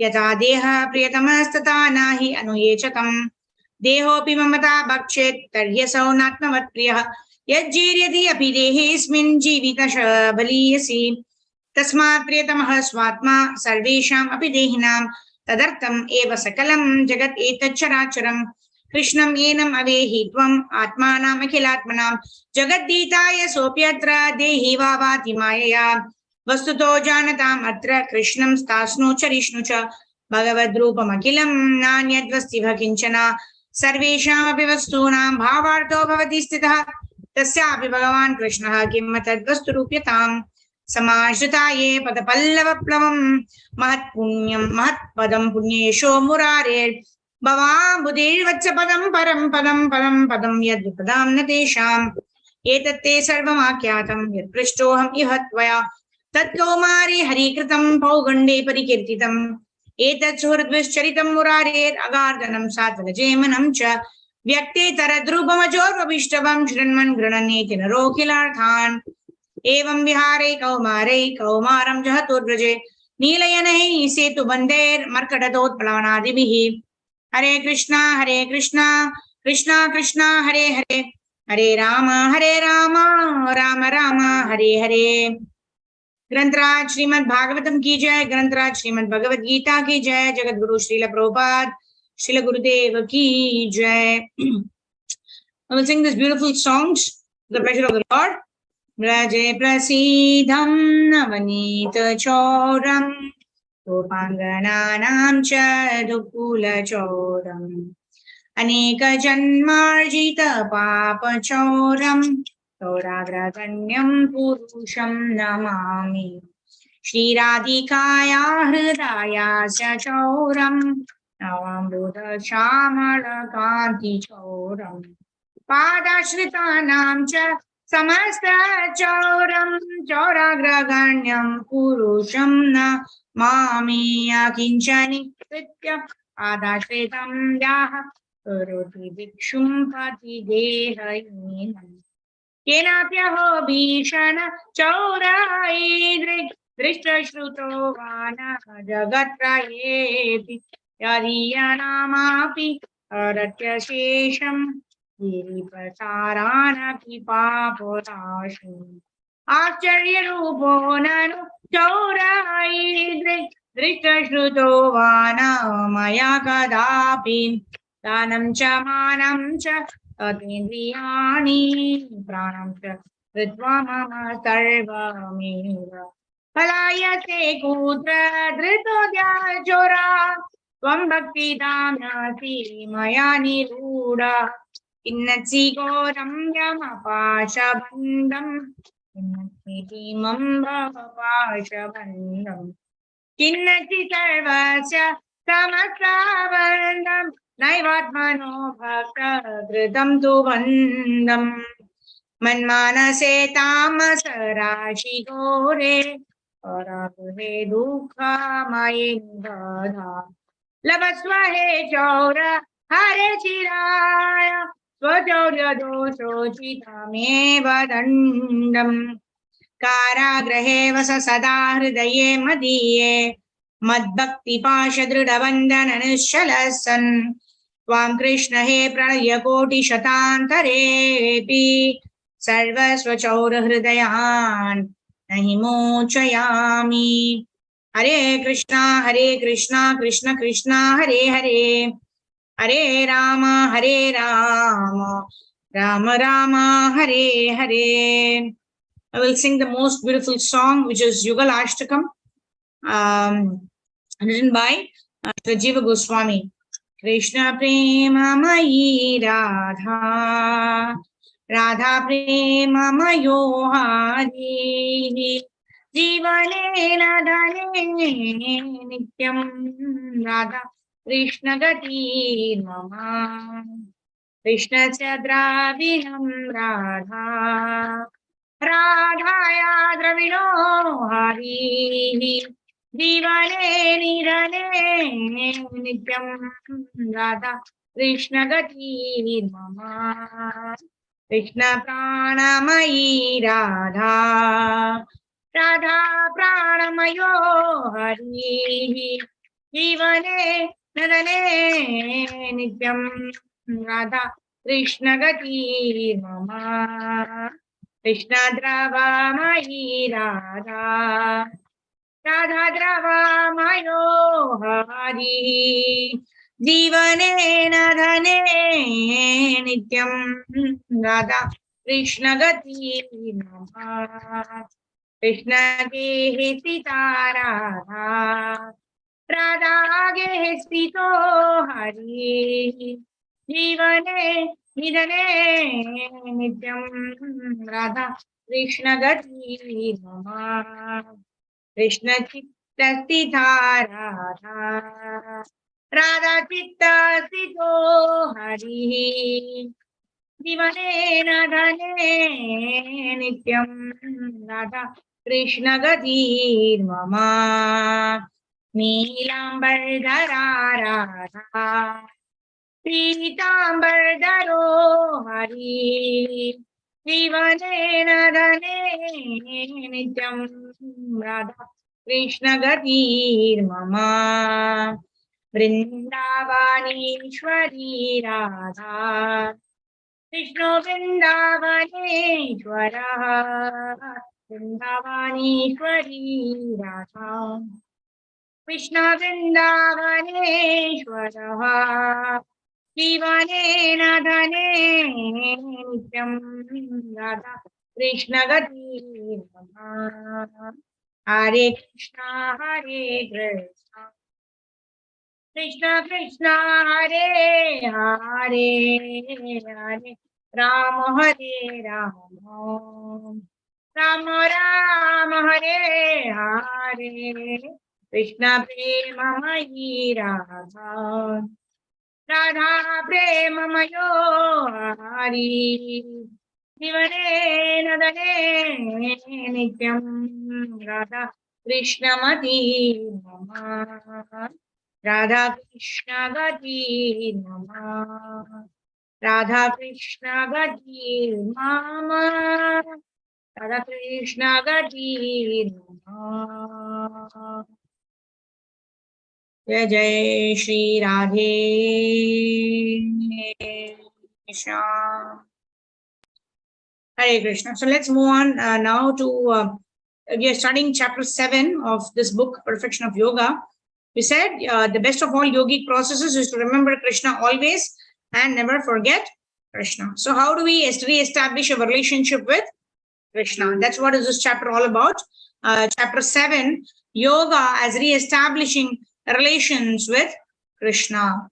यथा देह प्रियतमस्तथा नहि अनुये च तम् देहोऽपि ममता भक्षेत् तर्ह्यसौ नात्मवत्प्रियः यज्जीर्यति अपि देहेऽस्मिन् जीवितश बलीयसि तस्मात् प्रियतमः स्वात्मा सर्वेषाम् अपि देहिनां तदर्थम् एव सकलं जगत् एतच्चराचरम् कृष्णं येनम् अवेहि त्वम् आत्मानाम् अखिलात्मनां जगद्दीताय सोऽप्यत्र देहि भावाति मायया वस्तुतो जानताम् अत्र कृष्णं स्थास्नु चरिष्णु च भगवद्रूपमखिलं नान्यद्वस्ति किञ्चन सर्वेषामपि वस्तूनां भावार्थो भवति स्थितः तस्यापि भगवान् कृष्णः किं तद्वस्तु रूप्यताम् समाश्रिताये पदपल्लवप्लवं महत्पुण्यं महत्पदं पुण्येशो मुरारेर् भवाम्बुधिर्वत्सपदं परं पदं पदं पदं यद्विपदां न तेषाम् एतत्ते सर्वमाख्यातं यत्पृष्टोऽहम् इह त्वया तत्कौमारे हरिकृतं पौगण्डे परिकीर्तितम् एतत् सुहृद्विश्चरितं मुरारेर् अगार्दनं सात्वजेमनं च व्यक्तेतरद्रूपमजोर्वभिष्टवं शृण्वन् गृणन्नेति नरोऽखिलार्थान् एवं विहारे कौमारै कौमारं जहतोर्व्रजे नीलयनैः सेतुबन्धैर्मर्कटतोत्प्लवनादिभिः हरे कृष्णा कृष्णा कृष्णा हरे हरे हरे राम राम राम हरे हरे। ग्रंथराज श्रीमद् भागवतम की जय, ग्रंथराज श्रीमद् भगवद गीता की जय, जगत गुरु श्रील प्रभुपाद श्रील गुरुदेव की जय। I will sing these beautiful songs to the pleasure of the Lord. Braje prasidham navaneet choram gopangananam chadukula choram aneka janmarjita papa choram Toragraganyam purusham namami Shri Radhikaya hridayasya choram Navambuddha shamala kanti choram Padashritanam cha samasta choram Toragraganyam purusham namami Akinchani kritya Padashritam yaha Karoti vikshum pati dehainam केनाप्यहो भीषण चौरायै दृष्टश्रुतो वानः जगत्त्रयेऽपि यदीयनामापि अरत्यशेषं गिरिप्रसारानपि पापराशिम् आश्चर्यरूपो ननु चौरायै दृष्टश्रुतो वानः मया कदापि दानं च मानं च अतीन्द्रियाणि प्राणं च कृत्वा मम सर्वमेव पलायते कुत्र धृतोऽद्याचोरा त्वं भक्तिदां नासि मया निरूढा किन्नसि घोरं यमपाशबन्धं किन्नसि धीमं भवपाशबन्धं किन्नसि सर्वस्य समस्ताबन्धं नैवात्मनो भक्तकृतं तु बन्धम् मन्मानसे तामसराशि घोरे परागहे दुःखा माये निबधा लभस्व हे चौर हरे चिराय स्वचौर्य दोषोचितमेव दण्डम् कारागृहे वस सदा हृदये मदीये मद्भक्तिपाशदृढबन्धननिश्चलः सन् त्वां कृष्ण हे प्रणयकोटिशतान्तरेऽपि सर्वस्वचौरहृदयान् नहि मोचयामि। हरे Krishna Krishna Krishna Hare Hare Hare Ram Ram Ram Hare Hare. I will sing the most beautiful song, which is Yugal Ashtakam, written by Jiva Goswami. Krishna Prema Mayi Radha, Radha Prema Mayo Hari, Jivane Nadane Nityam, Radha Krishna Gati Mama, Krishna Chadravinam Radha, राधाया द्रविणो Hari जीवने निरने नित्यं राधा कृष्ण गति मम कृष्ण प्राणमयी राधा राधा प्राणमयो हरि जीवने नदने नित्यं राधा कृष्ण गति मम कृष्ण द्रवमयी राधा राधा द्रवमयो हरि जीवने नधने नित्यं राधा कृष्ण गति मम कृष्ण गेः स्थिता राधा राधा गेः स्थितो हरि जीवने निधने नित्यं राधा कृष्ण गति मम कृष्ण चित्त स्थिता राधा राधा चित्त स्थितो हरि जीवने नधने नित्यं राधा कृष्ण गति मम नीलाम्बरधरा राधा पीताम्बरधरो हरि जीवने नदने नित्यं राधा कृष्ण गति मम वृन्दावनेश्वरी राधा कृष्णो वृन्दावनेश्वरः वृन्दावनेश्वरी राधा कृष्ण वृन्दावनेश्वरः जीवने नधने नित्यं राधा कृष्ण गति मम हरे कृष्ण कृष्ण कृष्ण हरे हरे हरे राम हरे राम राम हरे हरे कृष्ण प्रेममयी राधा राधा प्रेममयो हरि जीवने नदने नित्यं राधा कृष्णमती मम राधा कृष्ण गति मम राधा कृष्ण गति मम राधा कृष्ण गति मम. जय जय Shri Radhe Shyam. Hare Krishna. So let's move on now to we are studying chapter 7 of this book, Perfection of Yoga. We said the best of all yogic processes is to remember Krishna always and never forget Krishna. So how do we re-establish a relationship with Krishna? That's what is this chapter all about. Chapter 7, Yoga as re-establishing relations with Krishna.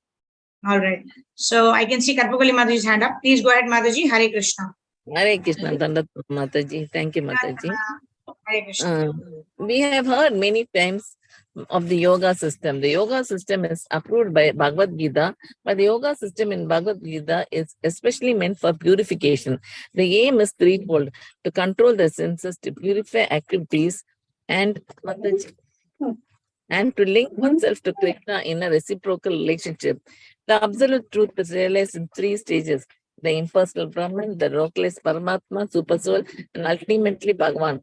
All right. So I can see Karpukali Mataji's hand up. Please go ahead, Mataji. Hare Krishna. Hare Krishna, Dandat Mataji. Thank you, Mataji. Hare Krishna. We have heard many times of the yoga system. The yoga system is approved by Bhagavad Gita, but the yoga system in Bhagavad Gita is especially meant for purification. The aim is threefold: to control the senses, to purify activities, and to link oneself to Krishna in a reciprocal relationship. The absolute truth is realized in 3 stages: the impersonal Brahman, the rockless Paramatma, Super Soul, and ultimately Bhagavan,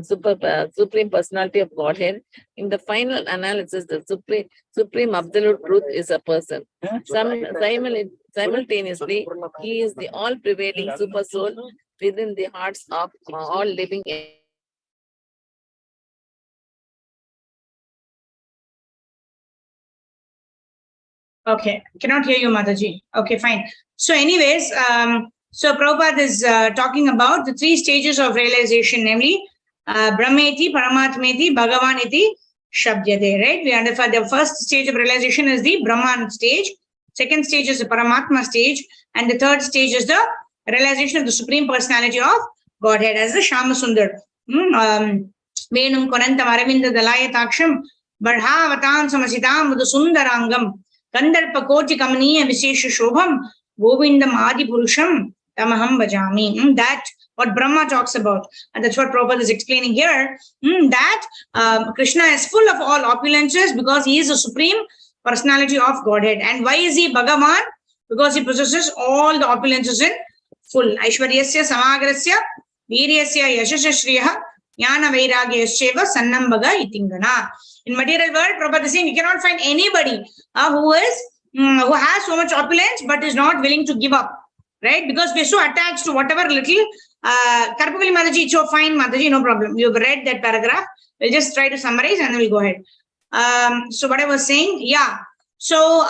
Supreme Personality of Godhead. In the final analysis, the Supreme Absolute Truth is a person. Simultaneously, he is the all-prevailing Super Soul within the hearts of all living. Okay, cannot hear you, Mataji. Okay, fine. So anyways, so Prabhupada is talking about the 3 stages of realization, namely Brahmeti, Paramatmeti, Bhagavaniti, Shabdyate, right? We understand the first stage of realization is the Brahman stage, second stage is the Paramatma stage, and the third stage is the realization of the Supreme Personality of Godhead as the Shama Sundar. Venum Konantam Aravinda Dalayataksham Badhavatam Samasitam Mudasundarangam Kandarpa Koti Kamaniya Visesha Shobham Govindam Adi Purusham Tamaham Bhajami. That what Brahma talks about, and that's what Prabhupada is explaining here, that Krishna is full of all opulences because he is the Supreme Personality of Godhead. And why is he Bhagavan? Because he possesses all the opulences in full. Aishwaryasya Samagrasya Viryasya Yashasya Shriya Jnana Vairagyasya Sannam Bhaga Itingana. In material world, Prabhupada is saying you cannot find anybody who has so much opulence but is not willing to give up, right? Because we're so attached to whatever little. Karpavali Mataji, it's so fine, Mataji, no problem. You've read that paragraph. We'll just try to summarize and then we'll go ahead. So what I was saying, yeah. So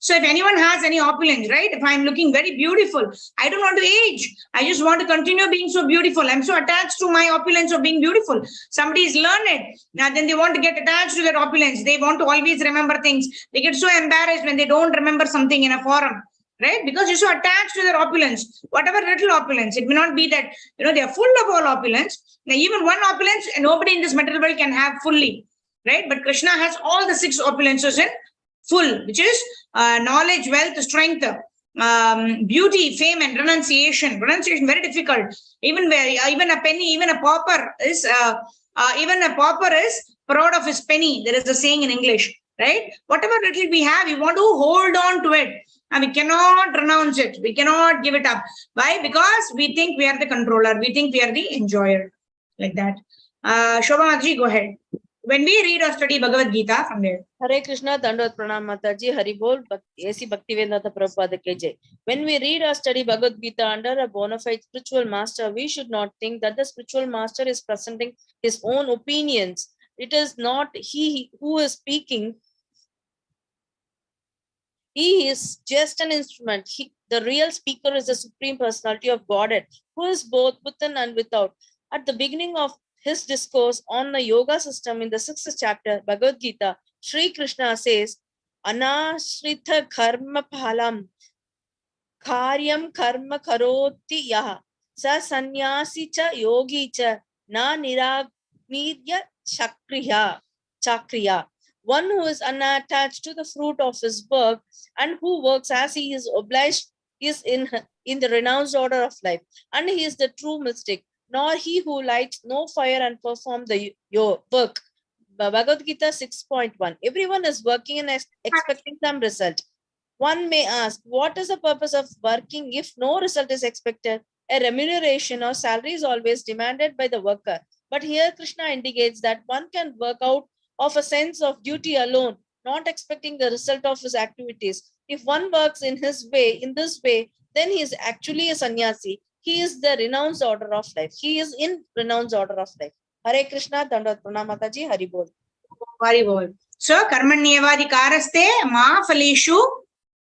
if anyone has any opulence, right? If I'm looking very beautiful, I don't want to age. I just want to continue being so beautiful. I'm so attached to my opulence of being beautiful. Somebody is learned. Now then they want to get attached to their opulence. They want to always remember things. They get so embarrassed when they don't remember something in a forum, right? Because you're so attached to their opulence, whatever little opulence. It may not be that, they are full of all opulence. Now, even one opulence, nobody in this material world can have fully, right? But Krishna has all the 6 opulences in full, which is knowledge, wealth, strength, beauty, fame, and renunciation. Renunciation very difficult. Even a penny, even a pauper is proud of his penny. There is a saying in English, right? Whatever little we have, we want to hold on to it, and we cannot renounce it. We cannot give it up. Why? Because we think we are the controller. We think we are the enjoyer, like that. Shobha Mataji, go ahead. When we read or study Bhagavad Gita from there. Hare Krishna, Dandavat Pranam Mataji, Hari Bol, A.C. Bhaktivedanta Prabhupada KJ. When we read or study Bhagavad Gita under a bona fide spiritual master, we should not think that the spiritual master is presenting his own opinions. It is not he who is speaking. He is just an instrument. The real speaker is the Supreme Personality of Godhead, who is both within and without. At the beginning of his discourse on the yoga system in the 6th chapter, Bhagavad Gita, Sri Krishna says, Anashrita karma phalam karyam karma karoti yaha sa sannyasi cha yogi cha na niragniya chakriya. One who is unattached to the fruit of his work and who works as he is obliged is in the renounced order of life, and he is the true mystic, nor he who lights no fire and perform your work. Bhagavad Gita 6.1. Everyone is working and expecting some result. One may ask, what is the purpose of working if no result is expected? A remuneration or salary is always demanded by the worker. But here Krishna indicates that one can work out of a sense of duty alone, not expecting the result of his activities. If one works in this way, then he is actually a sannyasi. He is the renounced order of life. He is in renounced order of life. Hare Krishna, Dandavat Pranam Mataji, Hari Bol. Hari Bol. So, karmanyevadikaraste ma phaleshu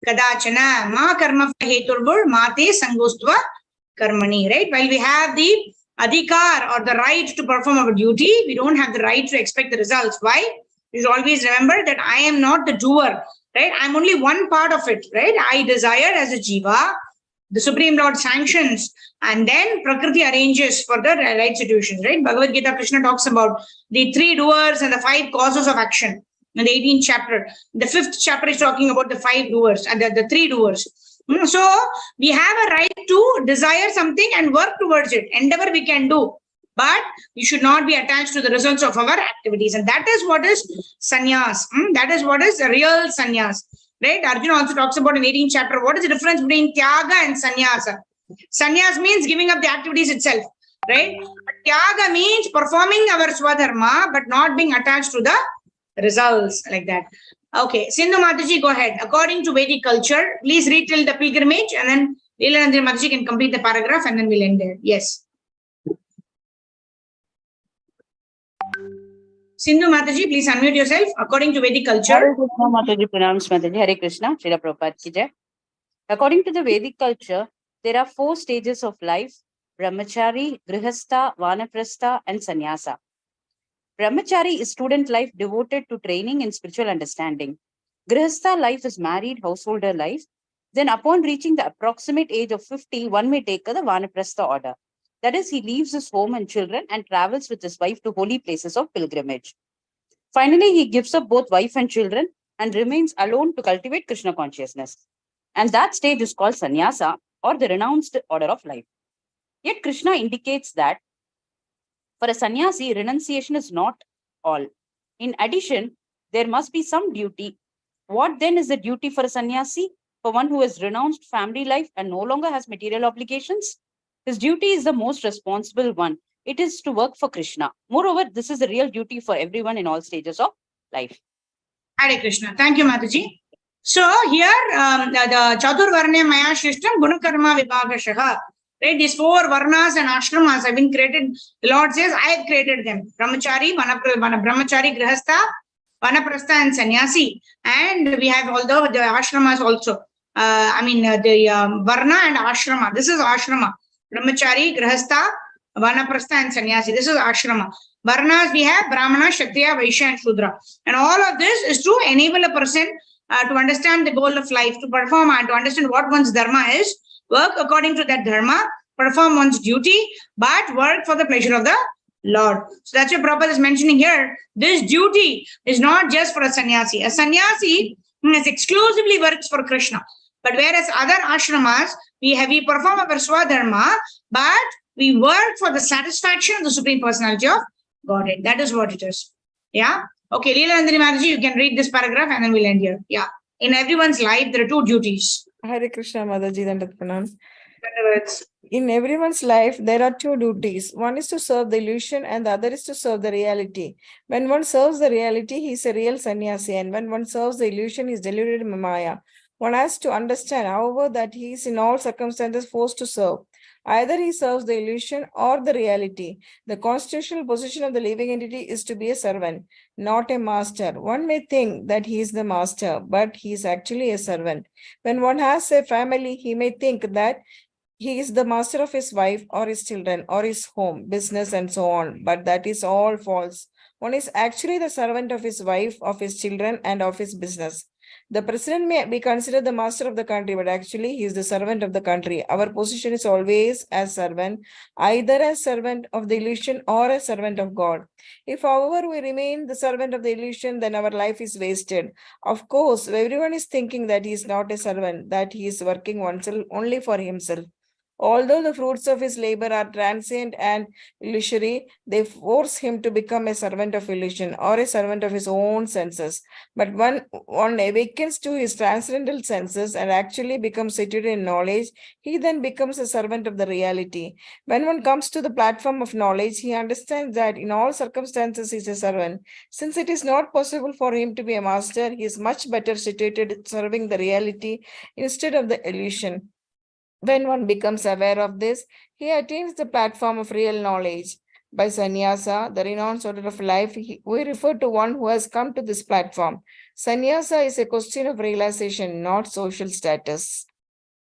kadachana ma karma heturbur mate sangostva karmani, right? While we have the adhikar or the right to perform our duty, we don't have the right to expect the results. Why? You should always remember that I am not the doer, right? I'm only one part of it, right? I desire as a jiva, the Supreme Lord sanctions, and then Prakriti arranges for the right situations, right? Bhagavad Gita, Krishna talks about the 3 doers and the 5 causes of action in the 18th chapter. The 5th chapter is talking about the 5 doers and the 3 doers. So we have a right to desire something and work towards it. Endeavor we can do, but we should not be attached to the results of our activities. And that is what is sannyas. That is what is real sannyas. Right? Arjuna also talks about in 18th chapter, what is the difference between tyaga and sannyasa? Sannyas means giving up the activities itself. Right? Tyaga means performing our swadharma, but not being attached to the results like that. Okay, Sindhu Mataji, go ahead. According to Vedic culture, please read till the pilgrimage and then Leelanandri Mataji can complete the paragraph and then we'll end there. Yes. Sindhu Mataji, please unmute yourself. According to Vedic culture. Hare Krishna Mataji, pranams Mataji. Hare Krishna, Srila Prabhupada ki jai. According to the Vedic culture, there are 4 stages of life: Brahmachari, Grihastha, Vanaprastha, and Sannyasa. Brahmachari is student life devoted to training in spiritual understanding. Grihastha life is married householder life. Then upon reaching the approximate age of 50, one may take the Vanaprastha order. That is, he leaves his home and children and travels with his wife to holy places of pilgrimage. Finally, he gives up both wife and children and remains alone to cultivate Krishna consciousness. And that stage is called sannyasa, or the renounced order of life. Yet Krishna indicates that for a sannyasi, renunciation is not all. In addition, there must be some duty. What then is the duty for a sannyasi? For one who has renounced family life and no longer has material obligations? His duty is the most responsible one. It is to work for Krishna. Moreover, this is the real duty for everyone in all stages of life. Hare Krishna. Thank you, Mataji. So here, the Chatur Varne Maya Shrishtam Gunakarma Vibhagashaha. Right, these 4 varnas and ashramas have been created. The Lord says, I have created them. Brahmachari, Brahmachari, Grihastha, Vanaprastha, and Sannyasi. And we have all the ashramas also. The varna and ashrama. This is ashrama. Brahmachari, Grihastha, Vanaprastha, and Sannyasi. This is ashrama. Varnas we have Brahmana, Kshatriya, Vaishya, and Shudra. And all of this is to enable a person to understand the goal of life, to perform and to understand what one's dharma is, work according to that dharma, perform one's duty, but work for the pleasure of the Lord. So that's what Prabhupada is mentioning here. This duty is not just for a sannyasi. A sannyasi exclusively works for Krishna. But whereas other ashramas, we perform our swadharma, but we work for the satisfaction of the Supreme Personality of Godhead. That is what it is. Yeah. Okay, Leelanandri Mataji, you can read this paragraph and then we'll end here. Yeah. In everyone's life, there are 2 duties. Hare Krishna Mataji, Dandat Pranam. In everyone's life, there are 2 duties. One is to serve the illusion and the other is to serve the reality. When one serves the reality, he is a real sannyasi. And when one serves the illusion, he is deluded in Maya. One has to understand, however, that he is in all circumstances forced to serve. Either he serves the illusion or the reality. The constitutional position of the living entity is to be a servant, not a master. One may think that he is the master, but he is actually a servant. When one has a family, he may think that he is the master of his wife or his children or his home, business, and so on. But that is all false. One is actually the servant of his wife, of his children, and of his business. The president may be considered the master of the country, but actually he is the servant of the country. Our position is always as servant, either as servant of the illusion or as servant of God. If, however, we remain the servant of the illusion, then our life is wasted. Of course, everyone is thinking that he is not a servant, that he is working oneself only for himself. Although the fruits of his labor are transient and illusory, they force him to become a servant of illusion or a servant of his own senses. But when one awakens to his transcendental senses and actually becomes situated in knowledge, he then becomes a servant of the reality. When one comes to the platform of knowledge, he understands that in all circumstances he is a servant. Since it is not possible for him to be a master, he is much better situated serving the reality instead of the illusion. When one becomes aware of this, he attains the platform of real knowledge. By sannyasa, the renounced order of life, we refer to one who has come to this platform. Sannyasa is a question of realization, not social status.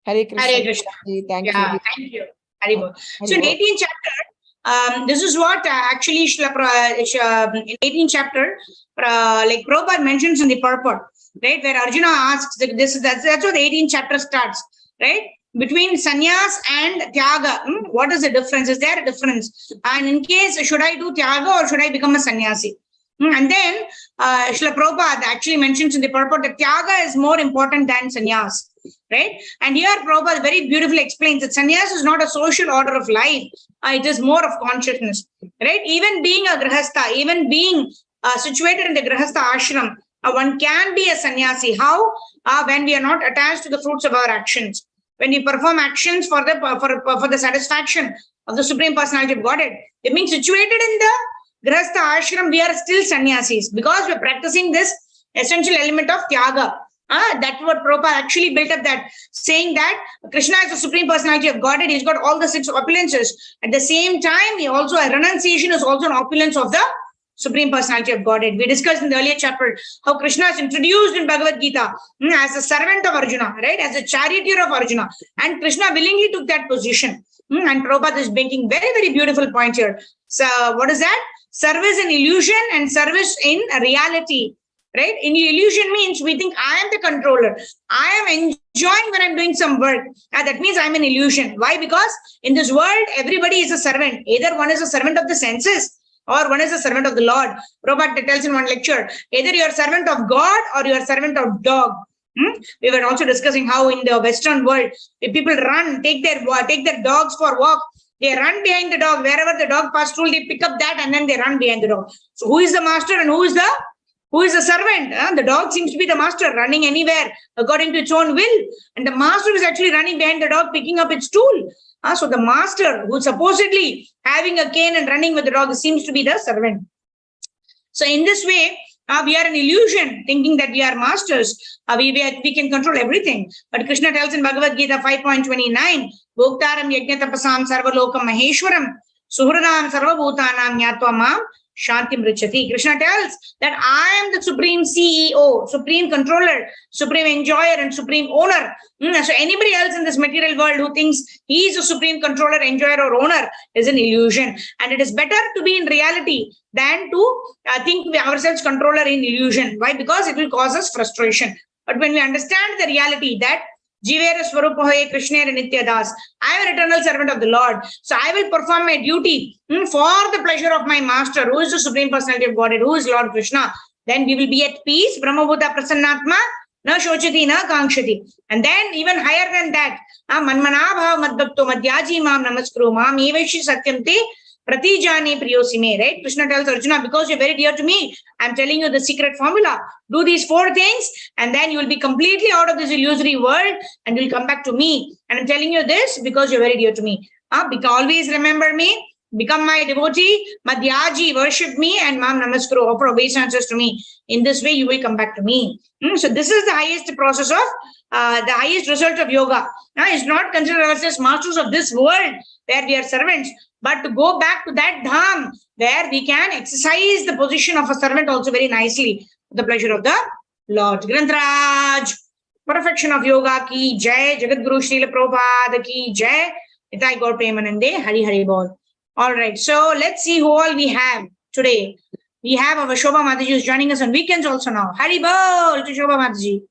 Hare Krishna. Hare Krishna. Thank you. Thank you. Hare So in 18th chapter, this is what actually in 18th chapter, like Prabhupada mentions in the purport, right? Where Arjuna asks, that's what the 18th chapter starts, right? Between sannyas and tyaga, what is the difference? Is there a difference? And in case, should I do tyaga or should I become a sannyasi? And then Srila Prabhupada actually mentions in the purport that tyaga is more important than sannyas. right? And here Prabhupada very beautifully explains that sannyas is not a social order of life. It is more of consciousness, right? Even being a grihastha, even being situated in the grihastha ashram, one can be a sannyasi. How? When we are not attached to the fruits of our actions. When we perform actions for the satisfaction of the Supreme Personality of Godhead, it means situated in the grihastha ashram, we are still sannyasis because we are practicing this essential element of tyaga. That's what Prabhupada actually built up, that saying that Krishna is the Supreme Personality of Godhead. He's got all the 6 opulences. At the same time, he also, renunciation is also an opulence of the Supreme Personality of Godhead. We discussed in the earlier chapter how Krishna is introduced in Bhagavad Gita as a servant of Arjuna, right? As a charioteer of Arjuna. And Krishna willingly took that position. And Prabhupada is making very, very beautiful point here. So what is that? Service in illusion and service in reality. Right? In illusion means we think I am the controller. I am enjoying when I'm doing some work. That means I'm an illusion. Why? Because in this world, everybody is a servant. Either one is a servant of the senses or one is a servant of the Lord. Prabhupada tells in one lecture, either you're a servant of God or you're a servant of dog. We were also discussing how in the Western world, if people run, take their dogs for walk, they run behind the dog. Wherever the dog passes through, they pick up that and then they run behind the dog. So who is the master and who is the servant? The dog seems to be the master, running anywhere according to its own will. And the master is actually running behind the dog, picking up its tool. So the master, who's supposedly having a cane and running with the dog, seems to be the servant. So in this way, we are an illusion, thinking that we are masters. We can control everything. But Krishna tells in Bhagavad Gita 5.29, Bhoktaram yajnatapasam sarvalokam maheshwaram, suhradam sarvabhutanam nyatva mam Shanti Mrichati. Krishna tells that I am the supreme CEO, supreme controller, supreme enjoyer, and supreme owner. So anybody else in this material world who thinks he is a supreme controller, enjoyer, or owner is an illusion. And it is better to be in reality than to think we ourselves controller in illusion. Why? Because it will cause us frustration. But when we understand the reality that Jivera Swarupahoye Krishna Nityadas, I am an eternal servant of the Lord. So I will perform my duty for the pleasure of my master, who is the Supreme Personality of Godhead, who is Lord Krishna. Then we will be at peace. Brahmabhuta Prasannatma, na shochati, na kankshati. And then even higher than that, Manmanabha Madbhakto Madhyaji Mam Namaskuru Mam Eveshi Satyamte Pratijani Priyosime, right? Krishna tells Arjuna, because you're very dear to me, I'm telling you the secret formula. Do these 4 things, and then you will be completely out of this illusory world, and you'll come back to me. And I'm telling you this because you're very dear to me. Always remember me, become my devotee, Madhyaji, worship me, and Mam Namaskuru, offer obeisances to me. In this way, you will come back to me. So this is the highest process of, the highest result of yoga. It's not considered ourselves masters of this world, where we are servants, but to go back to that dham where we can exercise the position of a servant also very nicely, with the pleasure of the Lord. Grantaraj, perfection of yoga ki jai, Jagadguru Srila Prabhupada ki jai, Nitai Gaur Premanande, Hari Hari Bol. All right, so let's see who all we have today. We have our Shobha Mataji who's joining us on weekends also now. Hari Bol to Shobha Mataji.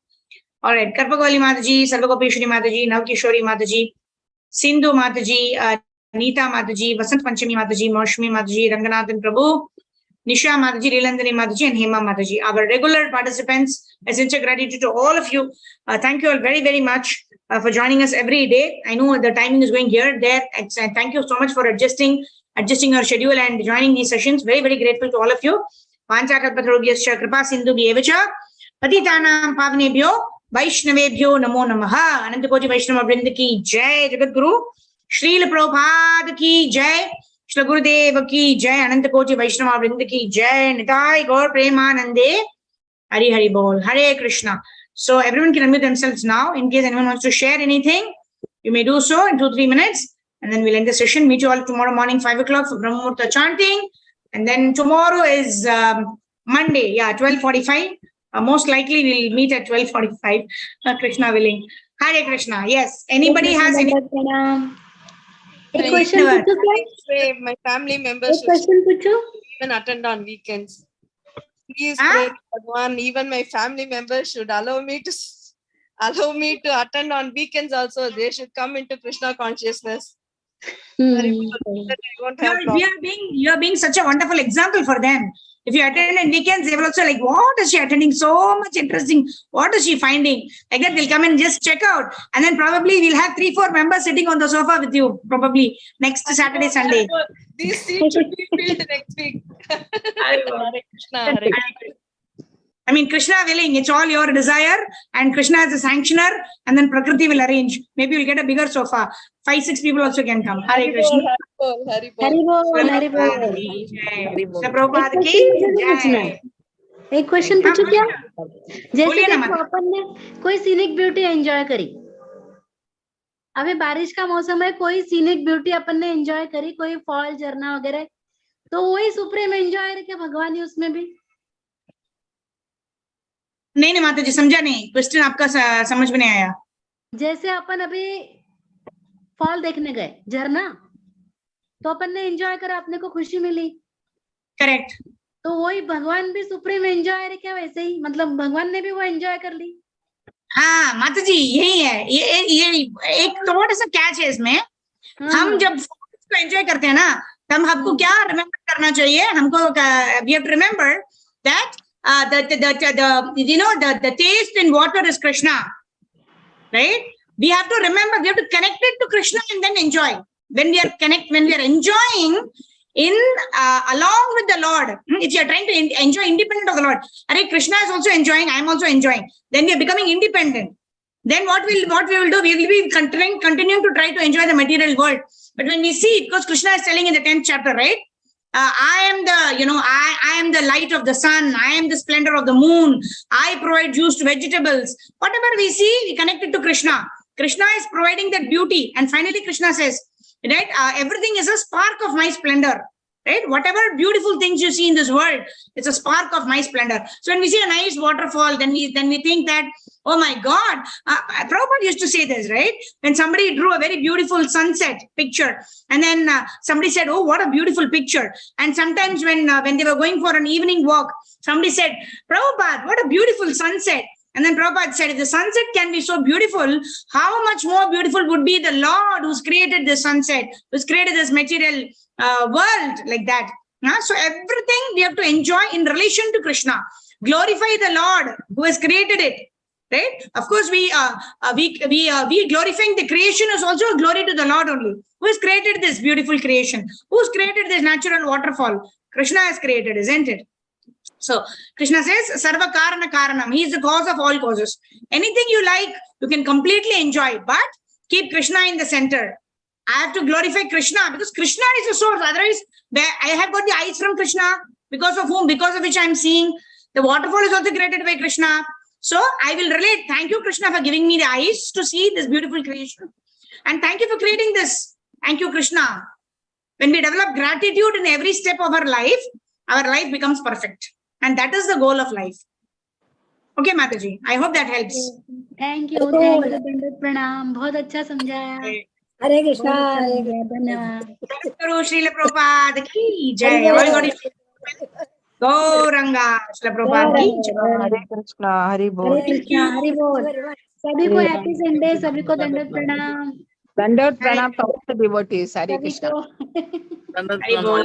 All right, Karpagwali Mataji, Sarvagopeshwari Mataji, Navkishori Mataji, Sindhu Mataji, Neeta Mataji, Vasant Panchami Mataji, Maushmi Mataji, Ranganathan Prabhu, Nisha Mataji, Leelandani Mataji, and Hema Mataji. Our regular participants, a sincere gratitude to all of you. Thank you all very, very much for joining us every day. I know the timing is going here, there. Thank you so much for adjusting your schedule and joining these sessions. Very, very grateful to all of you. Panchakalpatarubhyascha kripa sindhubhyo evacha patitanam pavnebhyo Vaishnavebhyo namo namaha. Anantakoti Vaishnava Vrinda ki jai. Jagadguru Srila Prabhupada ki jai. Shri Gurudeva ki jai. Anantakoti Vaishnava Vrinda ki jai. Nitai Gaur Premanande. Hari Hari Bol. Hare Krishna. So everyone can unmute themselves now. In case anyone wants to share anything, you may do so in 2-3 minutes. And then we'll end the session. Meet you all tomorrow morning, 5 o'clock for Brahma Muhurta chanting. And then tomorrow is Monday, 12:45. Most likely we'll meet at 12:45. Krishna willing. Hare Krishna. Yes. Anybody has any? A question, Pray my family members should even attend on weekends. Please pray, Bhagwan, even my family members should allow me to attend on weekends also. They should come into Krishna consciousness. Very Hmm. good. That I won't have You are being such a wonderful example for them. If you attend in weekends, they will also like, what is she attending? So much interesting. What is she finding? Like that, they'll come and just check out. And then probably we'll have 3-4 members sitting on the sofa with you, probably next Saturday, Sunday. These seats should be filled next week. Hare Krishna, Hare Krishna. I mean, Krishna willing, it's all your desire, and Krishna is a sanctioner, and then Prakriti will arrange. Maybe you'll get a bigger sofa. 5-6 people also can come. Hare Krishna. Hari Bol. Haribol, Haribol. Haribol. Prabhupada ki jai. एक question पूछो क्या? जैसे बोलिए ना देखो अपन ने कोई scenic beauty enjoy करी, अभी बारिश का मौसम है, कोई सीनिक ब्यूटी अपन ने एंजॉय करी, कोई फॉल झरना वगैरह, तो वही सुप्रीम एंजॉय है क्या भगवान ही उसमें भी? नहीं माता जी, समझा नहीं क्वेश्चन आपका, समझ में नहीं आया। जैसे अपन अभी फॉल देखने गए, झरना, तो अपन ने एंजॉय करा, अपने को खुशी मिली, करेक्ट। तो वही भगवान भी सुप्रीम एंजॉय है क्या? वैसे ही मतलब भगवान ने भी वो एंजॉय कर ली। हाँ माता जी, यही है। ये एक थोड़ा सा कैच है इसमें। हम जब को एंजॉय करते हैं ना, तब हमको क्या रिमेम्बर करना चाहिए? हमको we have to remember that the taste in water is Krishna, right? We have to remember, we have to connect it to Krishna and then enjoy. When we are enjoying in along with the Lord, if you are trying to enjoy independent of the Lord, Krishna is also enjoying, I am also enjoying, then we are becoming independent. Then what we will do, we will be continuing to try to enjoy the material world. But when we see, because Krishna is telling in the 10th chapter, right? I am the, I am the light of the sun. I am the splendor of the moon. I provide juice to vegetables. Whatever we see, we connect it to Krishna. Krishna is providing that beauty. And finally, Krishna says, right, everything is a spark of my splendor. Right? Whatever beautiful things you see in this world, it's a spark of my splendor. So when we see a nice waterfall, then we think that, oh my God, Prabhupada used to say this, right? When somebody drew a very beautiful sunset picture, and then somebody said, oh, what a beautiful picture. And sometimes when they were going for an evening walk, somebody said, Prabhupada, what a beautiful sunset. And then Prabhupada said, if the sunset can be so beautiful, how much more beautiful would be the Lord who's created this sunset, who's created this material world like that. So everything we have to enjoy in relation to Krishna. Glorify the Lord who has created it. Right? Of course, we glorifying the creation is also a glory to the Lord only. Who has created this beautiful creation? Who's created this natural waterfall? Krishna has created, isn't it? So Krishna says, Sarva Karana Karanam. He is the cause of all causes. Anything you like, you can completely enjoy, but keep Krishna in the center. I have to glorify Krishna because Krishna is the source. Otherwise, I have got the eyes from Krishna, because of whom, because of which I am seeing. The waterfall is also created by Krishna. So I will relate. Thank you, Krishna, for giving me the eyes to see this beautiful creation. And thank you for creating this. Thank you, Krishna. When we develop gratitude in every step of our life becomes perfect. And that is the goal of life. Okay, Mataji. I hope that helps. Thank you. Dandat pranam. बहुत अच्छा समझाया. हरे कृष्णा, धन्यवाद. Guru Srila Prabhupada ki jai. Gauranga Srila Prabhupada ki jai. Hare Krishna, Hari Bol. हरे कृष्णा, हरि बोल. सभी को happy Sunday, सभी को दंडवत प्रणाम. Dandot Pranam to all the devotees. Hare सभी Krishna. को Hari Bol.